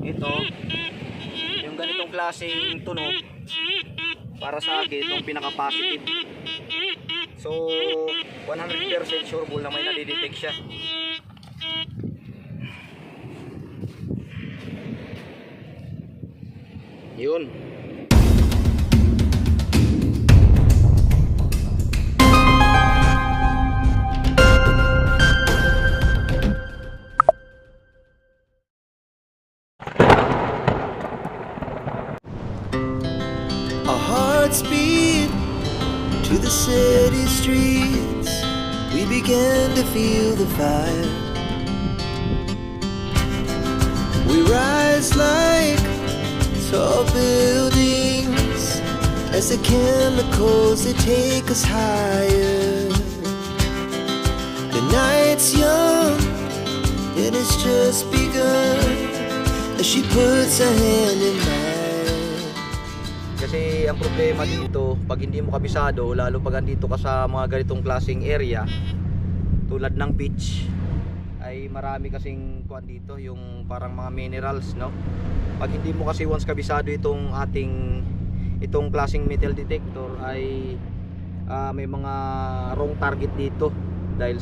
Ito, yung ganitong klaseng tunog, para sa akin, itong pinaka-positive. So, 100% sure na may nadidetect siya. Yun. Our hearts beat to the city streets. We began to feel the fire. We rise like tall buildings as the chemicals they take us higher. The night's young and it's just begun as she puts her hand in mine. Kasi ang problema dito, pag hindi mo kabisado, lalo pag andito ka sa mga ganitong klaseng area tulad ng beach, ay marami kasing kuan dito, yung parang mga minerals, no? Pag hindi mo kasi once kabisado itong klaseng metal detector, ay may mga wrong target dito dahil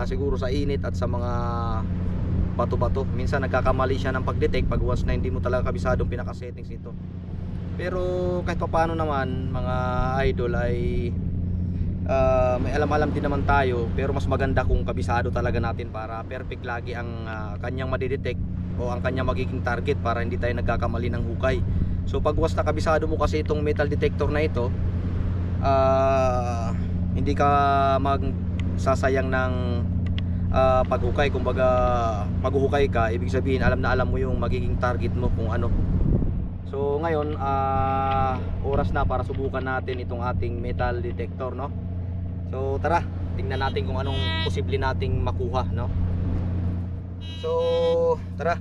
siguro sa init at sa mga bato-bato. Minsan nagkakamali siya ng pag-detect pag once na hindi mo talaga kabisado ang pinaka-settings nito. Pero kahit paano naman mga idol ay may alam-alam din naman tayo, pero mas maganda kung kabisado talaga natin para perfect lagi ang kanyang madidetect o ang kanyang magiging target para hindi tayo nagkakamali ng hukay. So pag once na kabisado mo kasi itong metal detector na ito, hindi ka magsasayang ng paghukay. Kumbaga maghuhukay ka, ibig sabihin alam na alam mo yung magiging target mo kung ano. So ngayon oras na para subukan natin itong ating metal detector, no? So tara, tingnan natin kung anong posible nating makuha, no? So tara.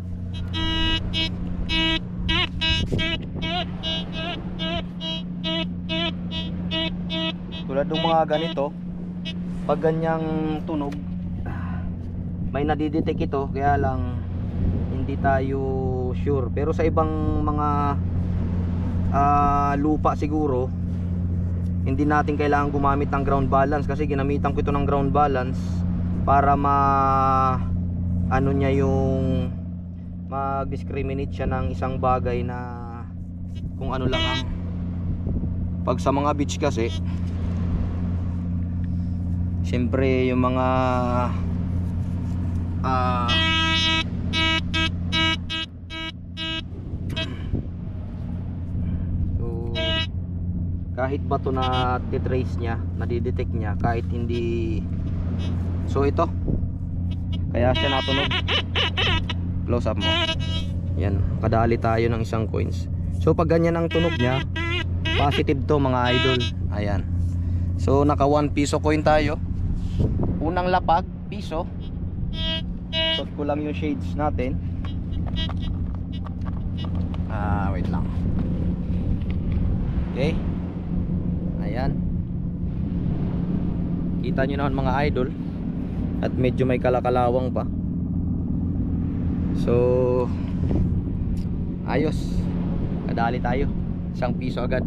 Tulad ng mga ganito, pag ganyang tunog, may nadidetect ito, kaya lang hindi tayo sure. Pero sa ibang mga lupa siguro, hindi natin kailangan gumamit ng ground balance, kasi ginamitan ko ito ng ground balance para ano niya, yung mag-discriminate siya ng isang bagay na kung ano lang ang pag sa mga beach kasi siyempre yung mga kahit bato na titrace niya, nadidetect niya kahit hindi. So ito, kaya siya natunog. Close up mo. Yan, kadali tayo ng isang coins. So pag ganyan ang tunog niya, positive to mga idol. Ayan. So naka 1 piso coin tayo. Unang lapag, piso. So ko lang yung shades natin. Wait lang. Okay. Ayan. Kita nyo naman mga idol, at medyo may kalakalawang pa. So ayos, kadali tayo, 1 piso agad.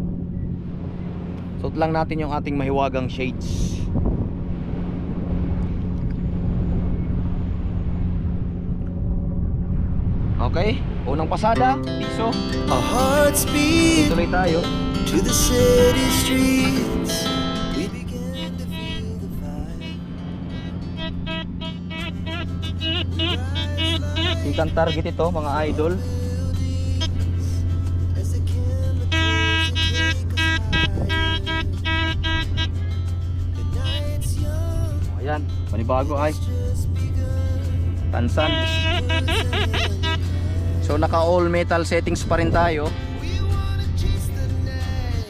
Suot lang natin yung ating mahiwagang shades. Okay, unang pasada, piso. Our hearts beat Tuloy tayo. to the city streets. We began to feel the fire. Ikang target ito mga idol. As the chemicals take us higher. The night's young, Ayan, panibago ay just begun. Tansan. So naka all metal settings pa rin tayo. We wanna chase the night,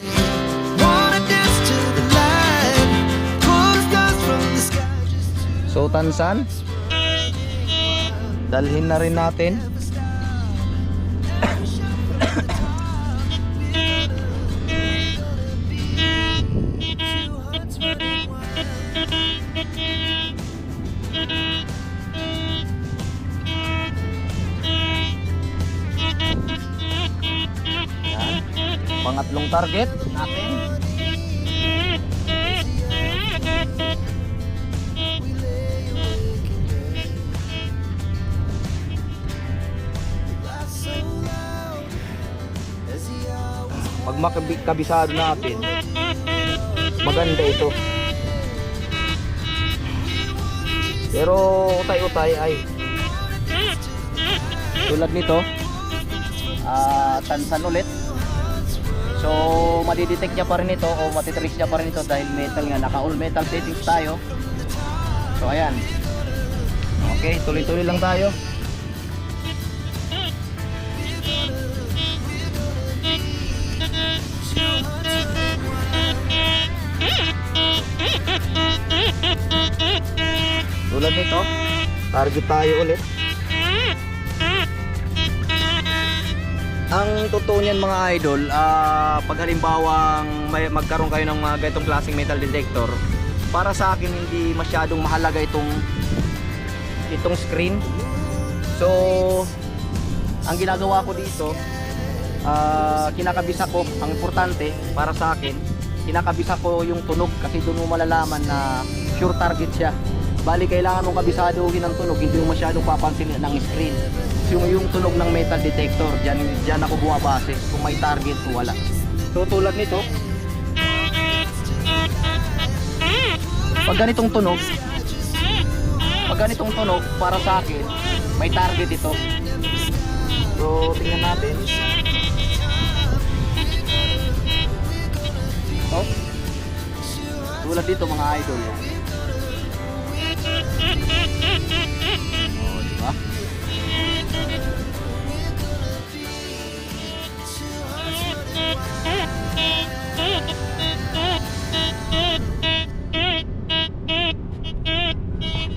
wanna dance to the light, pull stars from the sky just to So Tansan, dalhin na rin natin. Pangatlong target natin. Pag makabisado natin, maganda ito. Pero utay-utay ay tulad nito, tansan ulit. So madidetect niya pa rin ito o matitrix niya pa rin ito dahil metal nga, naka all metal settings tayo. So ayan. Okay, tuloy-tuloy lang tayo. Tulad nito, target tayo ulit. Ang totoo niyan mga idol, pag halimbawang magkaroon kayo ng mga ganitong klaseng metal detector, para sa akin hindi masyadong mahalaga itong screen. So ang ginagawa ko dito, kinakabisa ko, ang importante para sa akin, kinakabisa ko yung tunog kasi doon mo malalaman na sure target siya. Bali kailangan mong kabisaduhin ang tunog, hindi mo masyadong papansin ng screen. So yung tunog ng metal detector, dyan ako bumabase kung may target o wala. So tulad nito, pag ganitong tunog para sa akin may target ito. So tingnan natin. So, tulad dito mga idol. Oh, diba?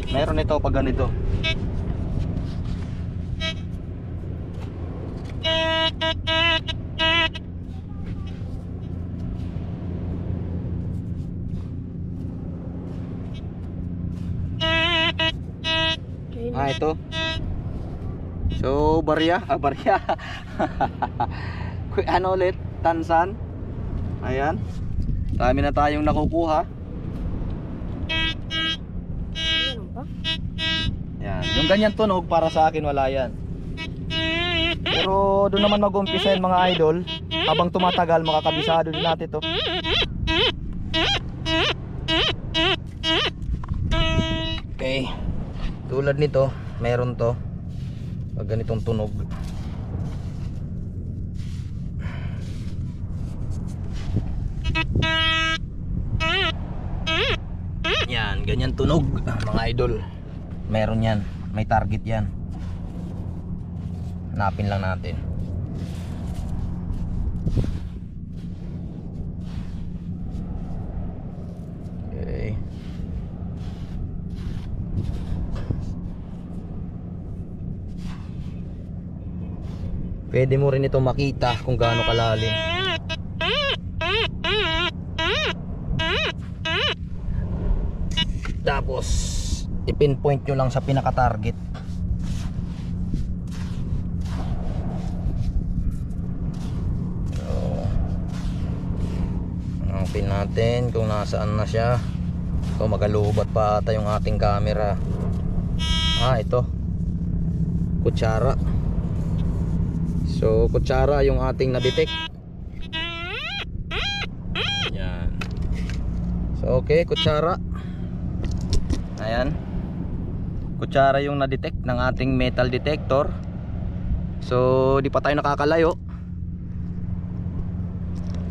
Meron ito pag ganito. Ito. So, barya. Barya. Ano ulit? Tansan. Ayan. Dami na tayong nakukuha. Yan. Yung ganyan tunog para sa akin wala yan. Pero doon naman mag-umpisa yung mga idol. Habang tumatagal makakabisado din natin to. Okay. Tulad nito, meron to. Pag ganitong tunog. Yan, ganyan tunog mga idol. Meron yan, may target yan. Hanapin lang natin. Okay. Pwede mo rin ito makita kung gaano kalalim. Tapos i-pinpoint nyo lang sa pinaka-target. So, hanapin natin kung nasaan na siya. So magalubat pa ata yung ating camera. Ito, kutsara. So kutsara yung ating na-detect. Yan. So okay, kutsara. Ayan. Kutsara yung na-detect ng ating metal detector. So di pa tayo nakakalayo.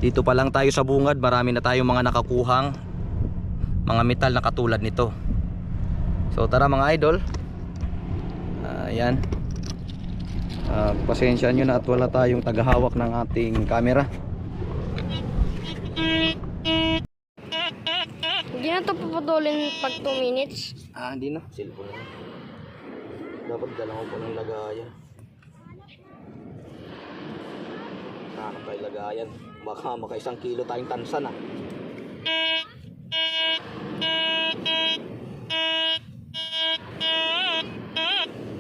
Dito pa lang tayo sa bungad, marami na tayong mga nakakuhang mga metal na katulad nito. So tara mga idol. Ayan. Pasensya nyo na at wala tayong tagahawak ng ating camera. Hindi na ito papatulin pag 2 minutes. Hindi na, cellphone na. Dapat dala ko po ng lagayan. Saan tayo lagayan? Baka maka 1 kilo tayong tansan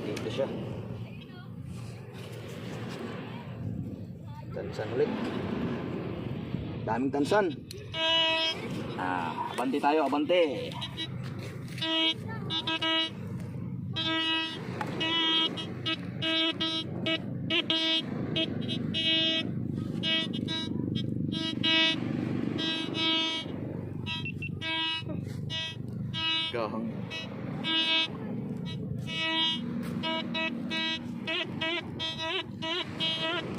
Dito siya. Tansan ulit. Daming tansan. Abante tayo, abante. Gahang.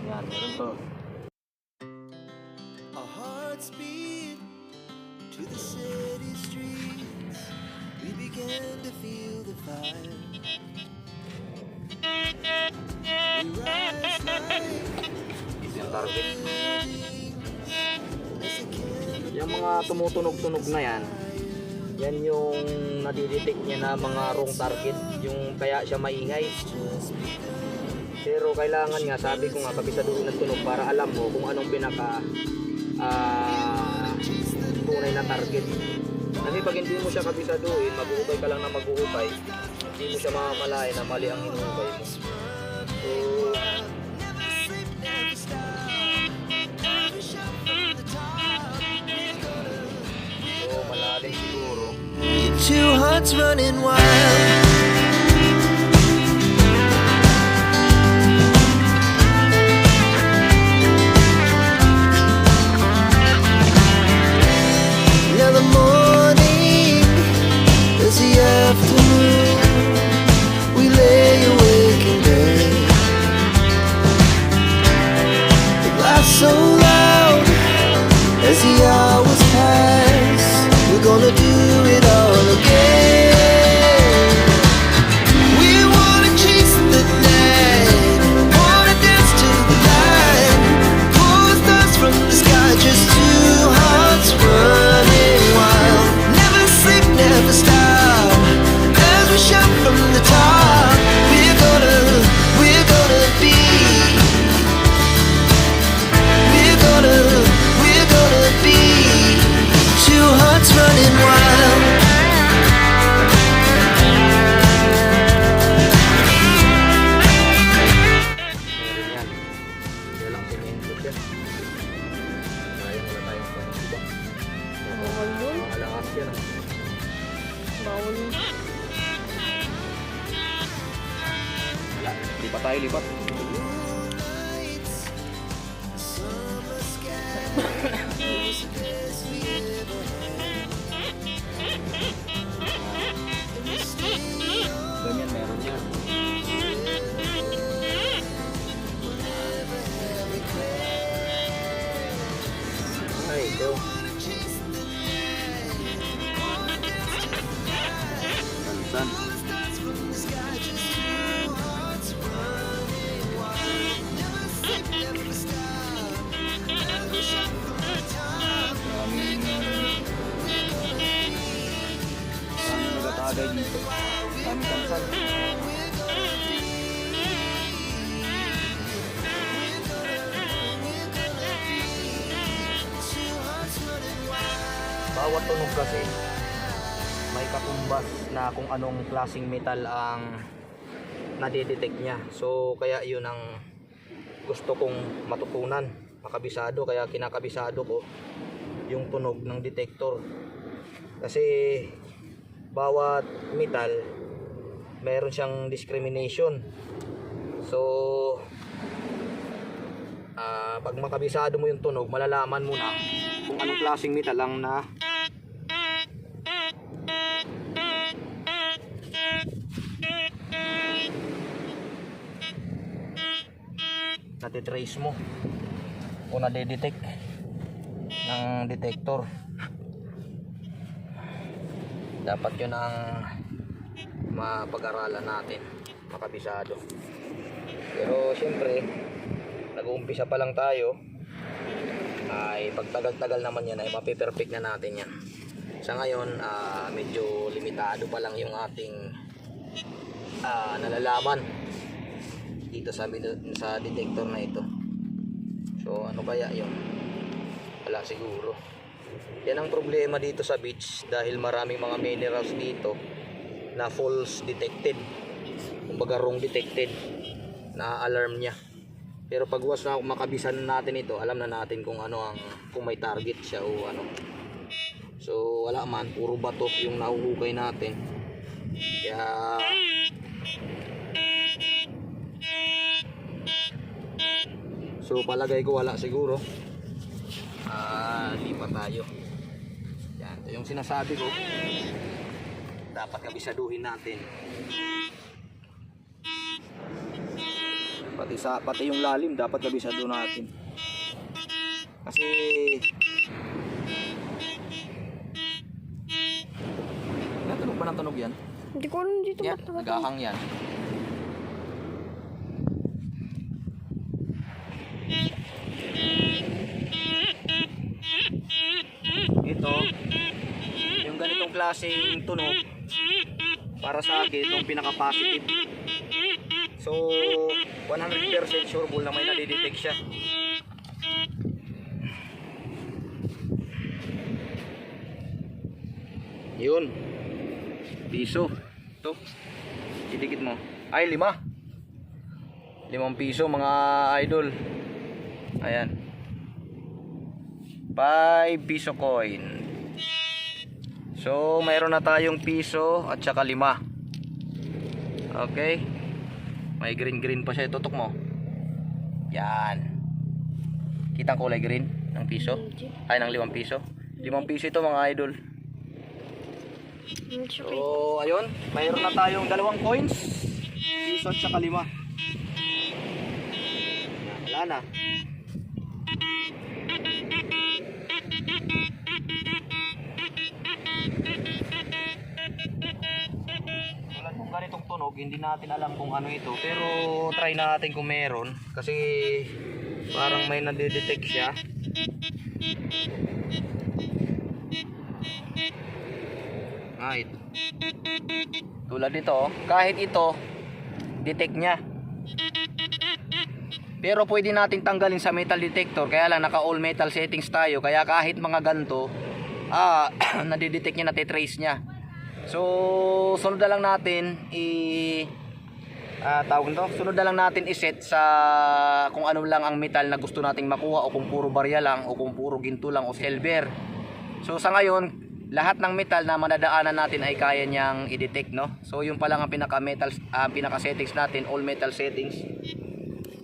Yan, meron to. Our hearts beat to the city streets. We began to feel the fire. We rise like Ito yung target. as a candle. Yung mga tumutunog-tunog na yan, yan yung nadidetect niya na mga wrong target, yung kaya siya maingay. Pero kailangan nga, sabi ko nga, kabisaduhin ng tunog para alam mo kung anong pinaka tunay na target. Kasi pag hindi mo siya kabisaduhin, mag-uupay ka lang na mag-uupay, hindi mo siya mamamalayan na mali ang inuupay mo. So, malalim siguro. Two hearts running wild. Now the morning is the afternoon. We lay awake in bed. The laugh so loud as the hours pass. We're gonna do it all again. We wanna chase the night, wanna dance to the light, pull the stars from the sky, just two hearts running wild. Never sleep, never stop, as we shout from the top. We're gonna be. We're gonna be two hearts running wild. Meron yan. Kaya lang simento siya. Sayang wala tayong pang-iba. Bawal yun. Makalakas yan ah. Bawal yun. Wala. Lipat tayo, lipat. Nights, summer sky, was the best we ever had. And we stay on Ganyan meron yan. Ay, ito. chase the night, Tansan. pull the stars from the sky, just two hearts running wild. Never sleep, never stop, as we shout from the top. Maraming nagatagay dito. Maraming tansan. Bawat tunog kasi may katumbas na kung anong klaseng metal ang nadidetect niya. So kaya yun ang gusto kong matutunan, makabisado, kaya kinakabisado ko yung tunog ng detector. Kasi bawat metal meron siyang discrimination. So pag makabisado mo yung tunog, malalaman mo na kung anong klaseng metal ang natitrace mo o nadedetect ng detector. Dapat yun ang mapag-aralan natin, makabisado. Pero syempre nag-uumpisa pa lang tayo, ay pagtagal-tagal naman yan ay mapiperfect na natin yan. Sa ngayon medyo limitado pa lang yung ating nalalaman dito sa detector na ito. So ano kaya yun? Wala siguro. Yan ang problema dito sa beach, dahil maraming mga minerals dito na false detected, kumbaga wrong detected, na alarm niya. Pero pag once na makabisan natin ito, alam na natin kung ano ang, kung may target siya o ano. So wala man, puro bato yung nahuhukay natin. Kaya so palagay ko wala siguro. Lipat tayo. Yan, ito yung sinasabi ko. Dapat kabisaduhin natin. Pati yung lalim dapat kabisado natin. Kasi natunog ba ng tunog yan? Hindi ko alam dito Yan, ba't nakatawa. nagahang yan. Ito, yung ganitong klaseng tunog, para sa akin, itong pinaka-positive. So, 100% sure na may nadidetect siya. Yun. Piso. Ito. Idikit mo. Ay, 5. 5 piso mga idol. Ayan. 5 piso coin. So, mayroon na tayong piso at saka 5. Okay. May green pa siya. Tutok mo. Yan. Kita ang kulay green ng piso? Ay, ng 5 piso. 5 piso ito mga idol. So, ayun. Mayroon na tayong 2 coins. Piso at saka 5. Wala na. Tulad kung ganitong tunog, hindi natin alam kung ano ito. Pero try natin kung meron. Kasi parang may nadidetect siya. Right. Tulad nito, kahit ito detect niya. Pero pwede nating tanggalin sa metal detector, kaya lang naka all metal settings tayo, kaya kahit mga ganto nadidetect niya, natitrace niya. So sunod na lang natin sunod na lang natin i-set sa kung ano lang ang metal na gusto nating makuha, o kung puro barya lang, o kung puro ginto lang, o silver. So sa ngayon, lahat ng metal na madadaanan natin ay kaya niyang i-detect, no? So yung pa lang ang pinaka-metal, pinaka-settings natin, all metal settings.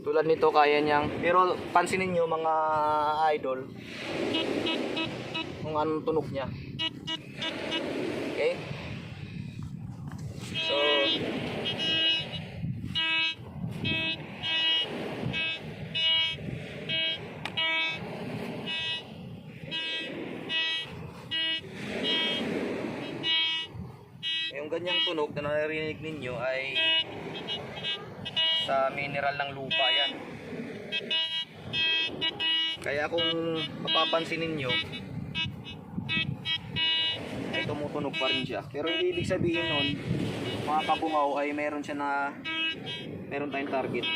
Tulad nito kaya niyang, pero pansinin niyo mga idol kung anong tunog niya. Okay? So yung ganyang tunog na naririnig ninyo ay sa mineral ng lupa yan. Kaya kung mapapansin ninyo ay tumutunog pa rin siya. Pero hindi ibig sabihin nun mga kabungaw ay meron tayong target.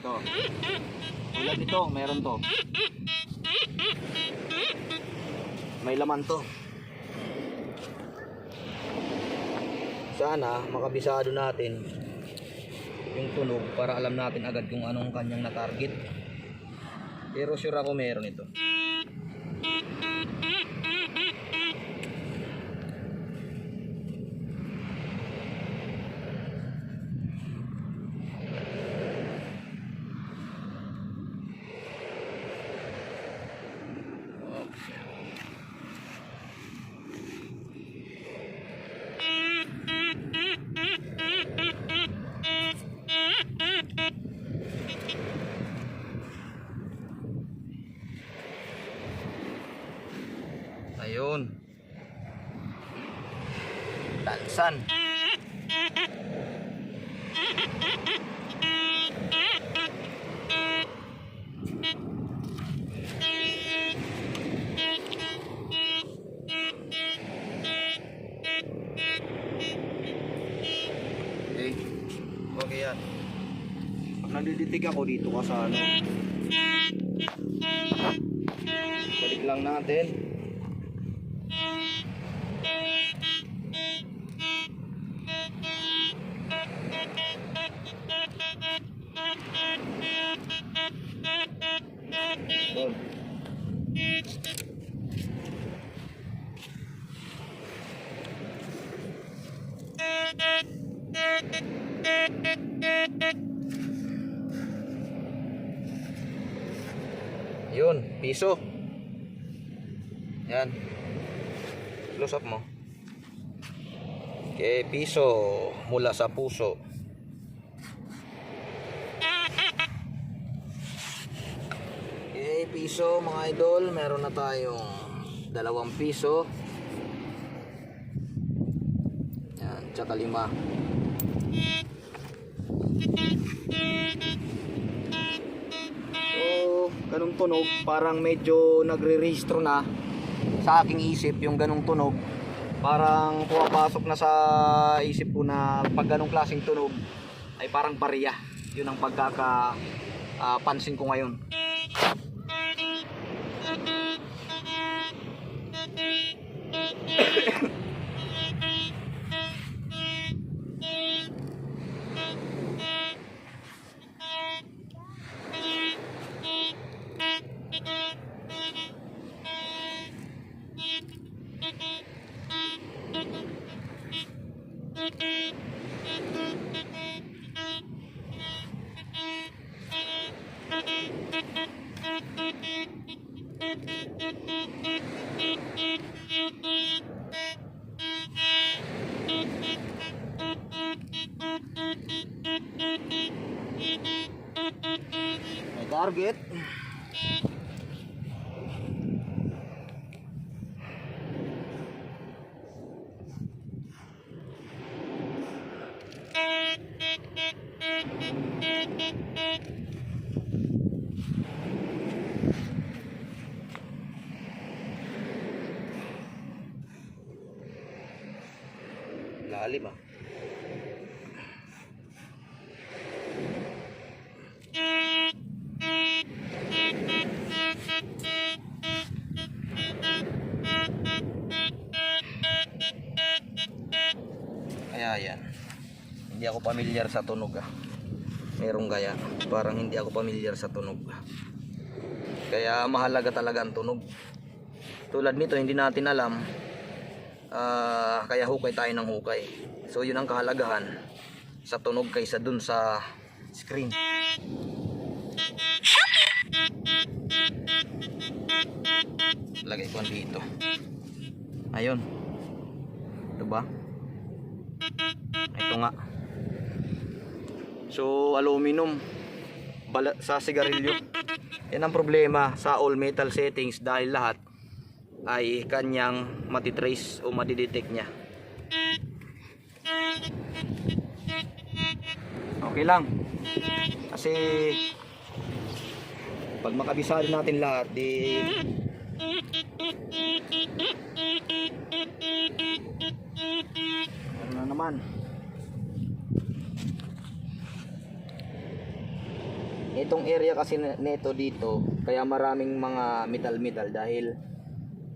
Ito. Tulad nito, meron to. May laman to. Sana makabisado natin yung tunog para alam natin agad kung anong kanyang na-target. Pero sure ako meron ito. Ayun. Tansan. Ito. yan. Pag nagdiditig ako dito ka sa ano. Balik lang natin. Doon. Yun, piso. Yan. Close up mo. Okay, piso mula sa puso. Okay, piso mga idol. Meron na tayong 2 piso. Yan, tsaka 5. So, ganung tunog, parang medyo nagre-registro na sa aking isip yung ganung tunog. Parang pumapasok na sa isip ko na pag ganung klaseng tunog ay parang barya. Yun ang pansin ko ngayon. May target. Lalim ah. Kaya yan. Hindi ako pamilyar sa tunog ah. Merong gaya. Parang hindi ako pamilyar sa tunog. Kaya mahalaga talaga ang tunog. Tulad nito hindi natin alam. Kaya hukay tayo ng hukay. So yun ang kahalagahan sa tunog kaysa dun sa screen. Lagay ko dito. Ayun. Ito ba? Ito nga. So aluminum sa sigarilyo. Yan ang problema sa all metal settings dahil lahat ay kanyang matitrace o madidetect niya. Okay lang. Kasi pag makabisado natin lahat, di ano na naman. Itong area kasi neto dito, kaya maraming mga metal dahil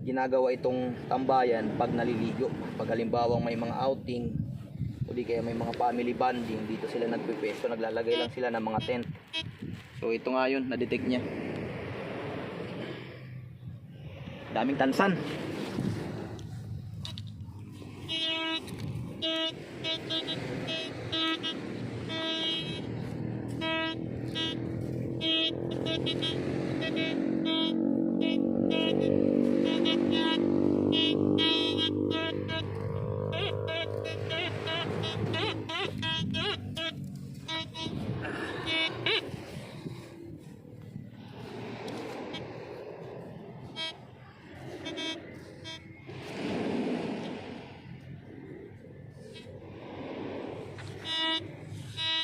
ginagawa itong tambayan pag naliligo. Pag halimbawang may mga outing o di kaya may mga family bonding, dito sila nagpipwesto, naglalagay lang sila ng mga tent. So ito nga yun, na-detect niya. Daming tansan.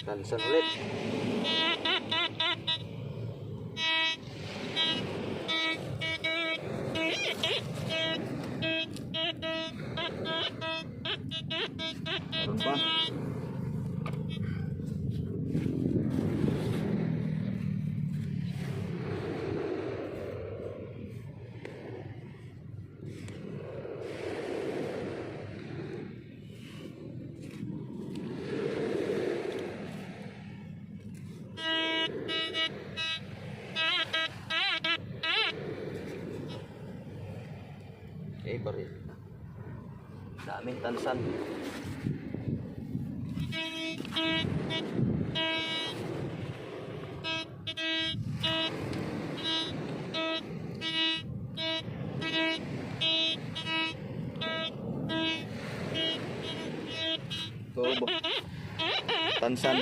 Tansan ulit. Meron pa. baril. Daming tansan. Turbo. Tansan.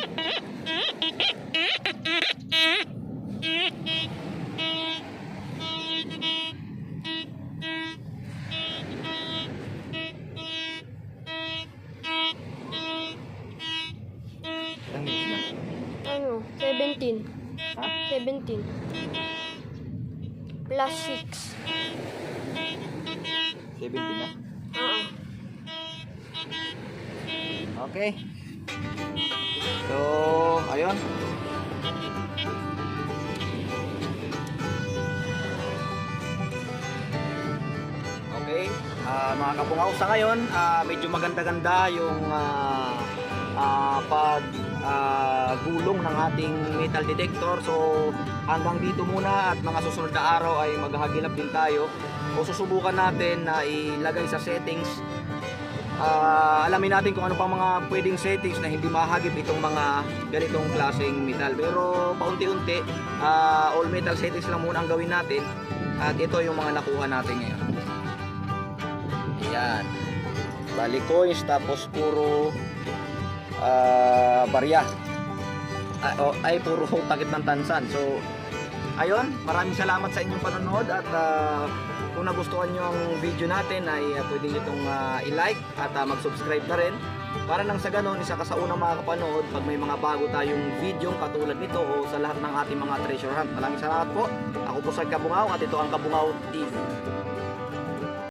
Ano? 17. Ha? 17. Plus 6. 70 na. Oo. Okay. So, ayun. Okay. Mga kabungaw, sa ngayon, medyo maganda-ganda yung gulong ng ating metal detector. So, hanggang dito muna at mga susunod na araw ay maghahagilap din tayo. O susubukan natin na ilagay sa settings. Alamin natin kung ano pang mga pwedeng settings na hindi mahagip itong mga ganitong klaseng metal. Pero paunti-unti, all metal settings lang muna ang gawin natin. At ito yung mga nakuha natin ngayon. Ayan. Bali coins, tapos puro barya. Ay puro takip ng tansan. So, ayun, maraming salamat sa inyong panonood at kung nagustuhan nyo ang video natin ay pwede nyo itong i-like at mag-subscribe na rin para nang sa ganon, isa ka sa unang mga kapanood pag may mga bago tayong video katulad nito o sa lahat ng ating mga treasure hunt. Maraming salamat po. Ako po sa Kabungaw at ito ang Kabungaw TV.